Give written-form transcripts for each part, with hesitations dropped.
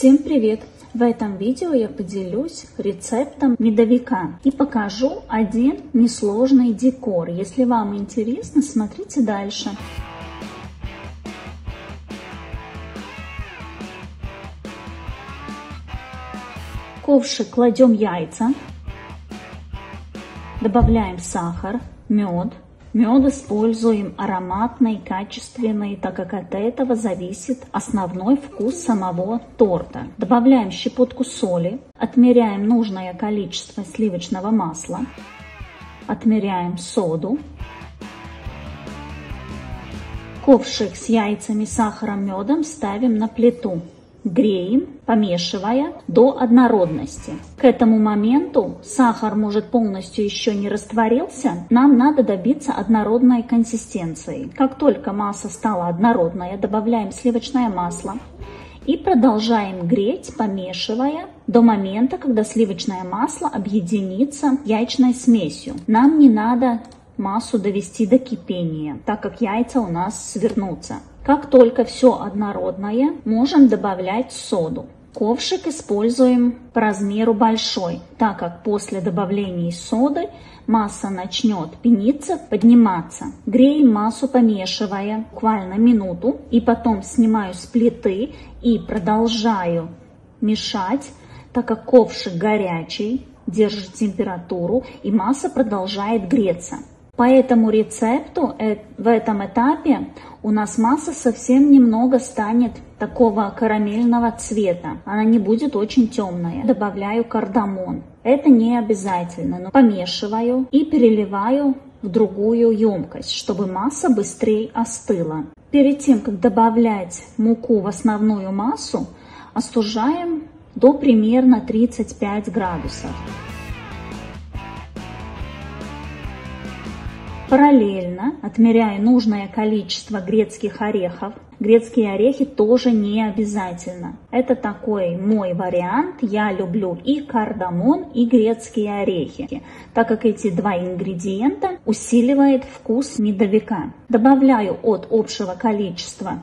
Всем привет! В этом видео я поделюсь рецептом медовика и покажу один несложный декор. Если вам интересно, смотрите дальше. В ковшик кладем яйца, добавляем сахар, мед. Мед используем ароматный, качественный, так как от этого зависит основной вкус самого торта. Добавляем щепотку соли, отмеряем нужное количество сливочного масла, отмеряем соду. Ковшик с яйцами, сахаром, медом ставим на плиту. Греем, помешивая до однородности. К этому моменту сахар может полностью еще не растворился. Нам надо добиться однородной консистенции. Как только масса стала однородная, добавляем сливочное масло и продолжаем греть, помешивая до момента, когда сливочное масло объединится с яичной смесью. Нам не надо массу довести до кипения, так как яйца у нас свернутся. Как только все однородное, можем добавлять соду. Ковшик используем по размеру большой, так как после добавления соды масса начнет пениться, подниматься. Греем массу, помешивая буквально минуту, и потом снимаю с плиты и продолжаю мешать, так как ковшик горячий, держит температуру и масса продолжает греться. По этому рецепту в этом этапе у нас масса совсем немного станет такого карамельного цвета. Она не будет очень темная. Добавляю кардамон. Это не обязательно, но помешиваю и переливаю в другую емкость, чтобы масса быстрее остыла. Перед тем, как добавлять муку в основную массу, остужаем до примерно 35 градусов. Параллельно отмеряю нужное количество грецких орехов. Грецкие орехи тоже не обязательно. Это такой мой вариант. Я люблю и кардамон, и грецкие орехи, так как эти два ингредиента усиливают вкус медовика. Добавляю от общего количества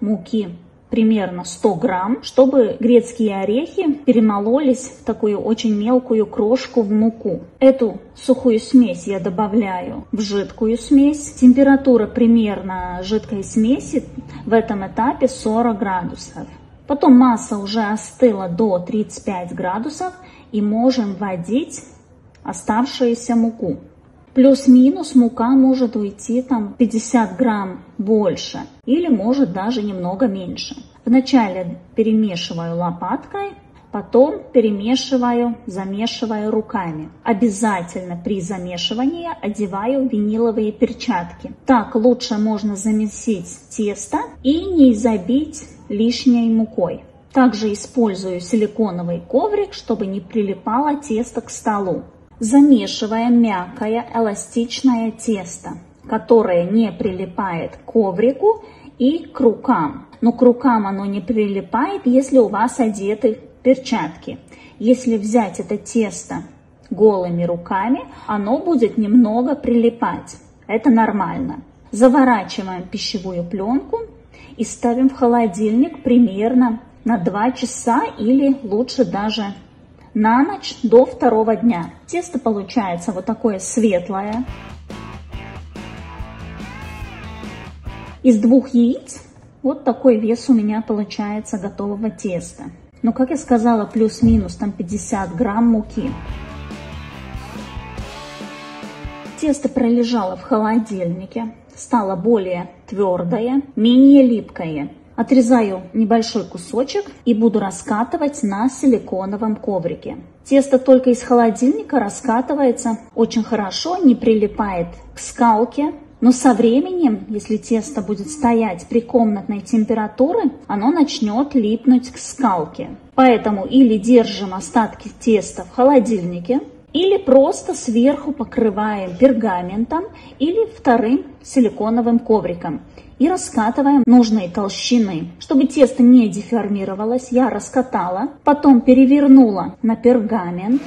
муки примерно 100 грамм, чтобы грецкие орехи перемололись в такую очень мелкую крошку в муку. Эту сухую смесь я добавляю в жидкую смесь. Температура примерно жидкой смеси в этом этапе 40 градусов. Потом масса уже остыла до 35 градусов и можем вводить оставшуюся муку. Плюс-минус мука может уйти там 50 грамм больше или может даже немного меньше. Вначале перемешиваю лопаткой, потом перемешиваю, замешиваю руками. Обязательно при замешивании одеваю виниловые перчатки. Так лучше можно замесить тесто и не забить лишней мукой. Также использую силиконовый коврик, чтобы не прилипало тесто к столу. Замешиваем мягкое эластичное тесто, которое не прилипает к коврику и к рукам. Но к рукам оно не прилипает, если у вас одеты перчатки. Если взять это тесто голыми руками, оно будет немного прилипать. Это нормально. Заворачиваем пищевую пленку и ставим в холодильник примерно на 2 часа или лучше даже на ночь до 2-го дня. Тесто получается вот такое светлое. Из 2 яиц вот такой вес у меня получается готового теста. Но, как я сказала, плюс-минус там 50 грамм муки. Тесто пролежало в холодильнике, стало более твердое, менее липкое. Отрезаю небольшой кусочек и буду раскатывать на силиконовом коврике. Тесто только из холодильника раскатывается очень хорошо, не прилипает к скалке. Но со временем, если тесто будет стоять при комнатной температуре, оно начнет липнуть к скалке. Поэтому или держим остатки теста в холодильнике, или просто сверху покрываем пергаментом или вторым силиконовым ковриком и раскатываем нужной толщины. Чтобы тесто не деформировалось, я раскатала, потом перевернула на пергамент.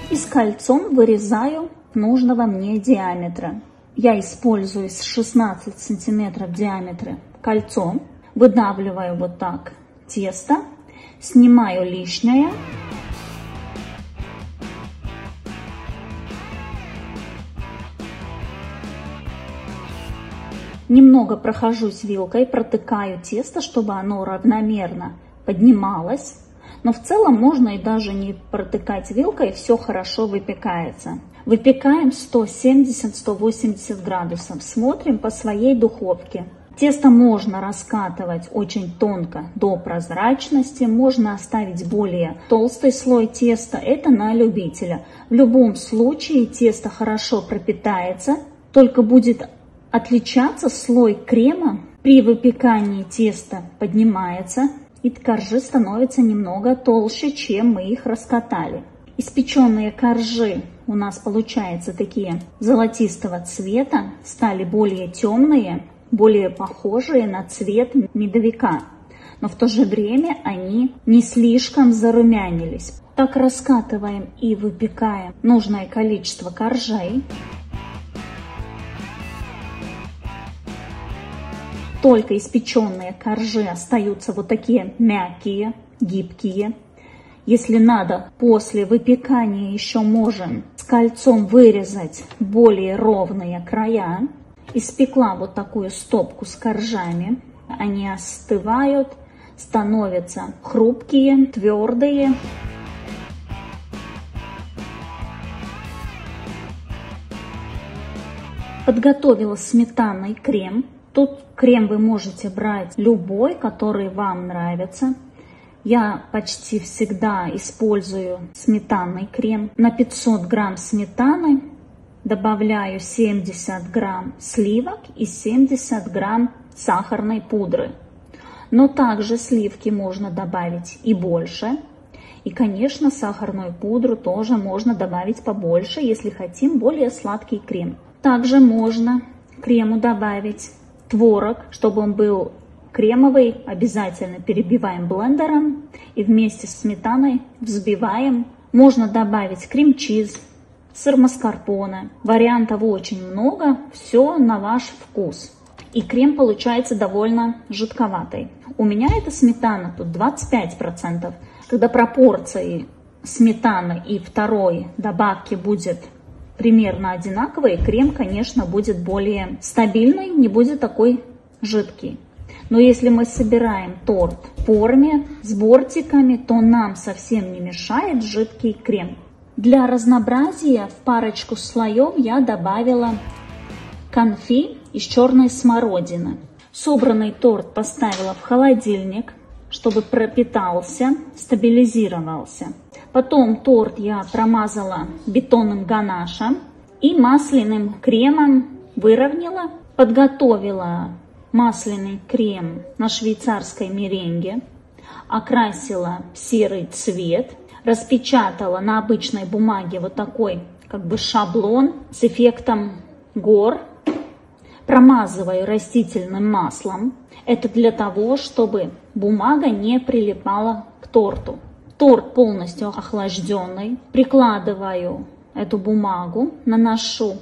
И с кольцом вырезаю нужного мне диаметра. Я использую 16 сантиметров диаметра кольцо, выдавливаю вот так тесто, снимаю лишнее. Немного прохожусь вилкой, протыкаю тесто, чтобы оно равномерно поднималось. Но в целом можно и даже не протыкать вилкой, все хорошо выпекается. Выпекаем 170-180 градусов. Смотрим по своей духовке. Тесто можно раскатывать очень тонко до прозрачности, можно оставить более толстый слой теста, это на любителя. В любом случае тесто хорошо пропитается, только будет отличаться слой крема. При выпекании тесто поднимается, и коржи становятся немного толще, чем мы их раскатали. Испеченные коржи у нас получаются такие золотистого цвета, стали более темные, более похожие на цвет медовика, но в то же время они не слишком зарумянились. Так раскатываем и выпекаем нужное количество коржей. Только испеченные коржи остаются вот такие мягкие, гибкие. Если надо, после выпекания еще можем с кольцом вырезать более ровные края. Испекла вот такую стопку с коржами. Они остывают, становятся хрупкие, твердые. Подготовила сметанный крем. Тут крем вы можете брать любой, который вам нравится. Я почти всегда использую сметанный крем. На 500 грамм сметаны добавляю 70 грамм сливок и 70 грамм сахарной пудры. Но также сливки можно добавить и больше. И, конечно, сахарную пудру тоже можно добавить побольше, если хотим более сладкий крем. Также можно к крему добавить творог, чтобы он был кремовый, обязательно перебиваем блендером и вместе с сметаной взбиваем. Можно добавить крем-чиз, сыр маскарпоне. Вариантов очень много, все на ваш вкус. И крем получается довольно жидковатый. У меня эта сметана тут 25%. Когда пропорции сметаны и второй добавки будет примерно одинаковые, крем, конечно, будет более стабильный, не будет такой жидкий. Но если мы собираем торт в форме с бортиками, то нам совсем не мешает жидкий крем. Для разнообразия в парочку слоев я добавила конфи из черной смородины. Собранный торт поставила в холодильник, чтобы пропитался, стабилизировался. Потом торт я промазала бетонным ганашем и масляным кремом выровняла. Подготовила масляный крем на швейцарской меренге, окрасила в серый цвет, распечатала на обычной бумаге вот такой как бы шаблон с эффектом гор. Промазываю растительным маслом. Это для того, чтобы бумага не прилипала к торту. Торт полностью охлажденный. Прикладываю эту бумагу, наношу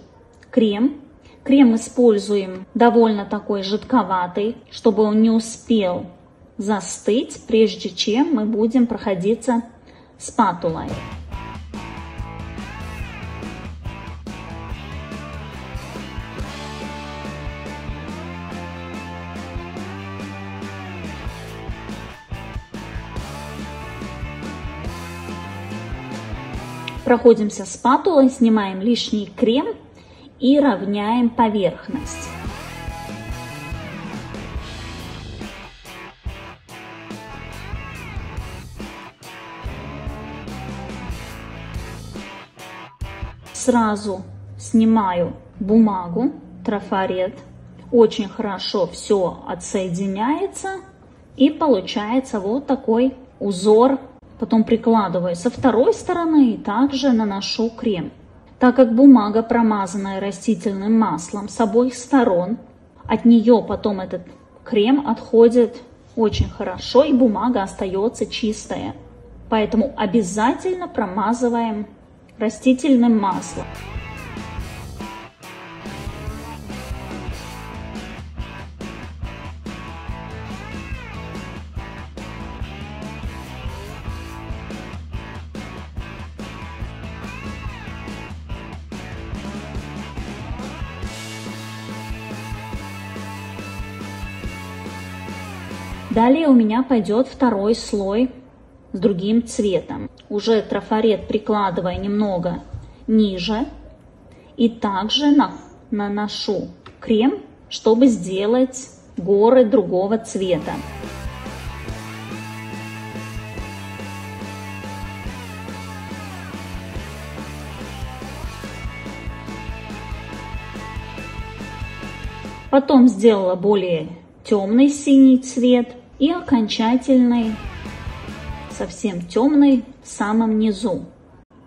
крем. Крем используем довольно такой жидковатый, чтобы он не успел застыть, прежде чем мы будем проходиться спатулой. Проходимся спатулой, снимаем лишний крем и равняем поверхность. Сразу снимаю бумагу, трафарет. Очень хорошо все отсоединяется и получается вот такой узор. Потом прикладываю со второй стороны и также наношу крем. Так как бумага промазанная растительным маслом с обоих сторон, от нее потом этот крем отходит очень хорошо и бумага остается чистая. Поэтому обязательно промазываем растительным маслом. Далее у меня пойдет второй слой с другим цветом. Уже трафарет прикладывая немного ниже. И также наношу крем, чтобы сделать горы другого цвета. Потом сделала более темный синий цвет и окончательный, совсем темный в самом низу.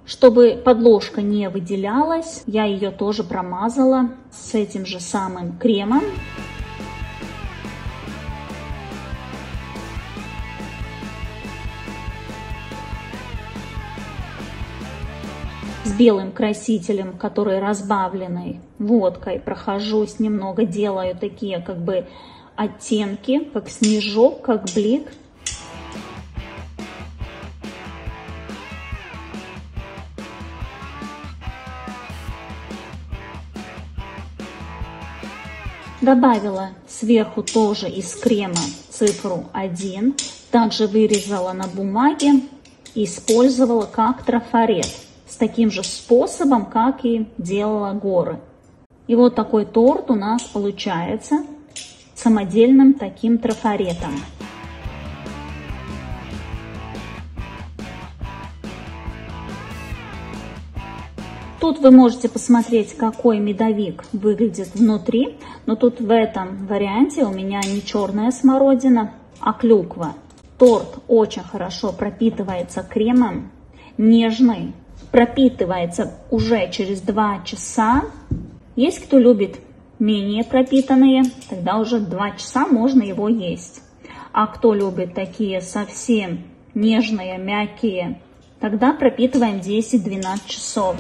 Чтобы подложка не выделялась, я ее тоже промазала с этим же самым кремом. С белым красителем, который разбавленный водкой, прохожусь немного, делаю такие как бы оттенки, как снежок, как блик. Добавила сверху тоже из крема цифру 1, также вырезала на бумаге и использовала как трафарет. С таким же способом, как и делала горы. И вот такой торт у нас получается самодельным таким трафаретом. Тут вы можете посмотреть, какой медовик выглядит внутри, но тут в этом варианте у меня не черная смородина, а клюква. Торт очень хорошо пропитывается кремом, нежный, пропитывается уже через 2 часа. Есть кто любит менее пропитанные, тогда уже 2 часа можно его есть. А кто любит такие совсем нежные, мягкие, тогда пропитываем 10-12 часов.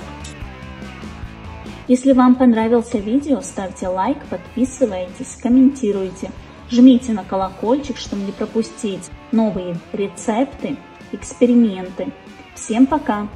Если вам понравилось видео, ставьте лайк, подписывайтесь, комментируйте. Жмите на колокольчик, чтобы не пропустить новые рецепты, эксперименты. Всем пока!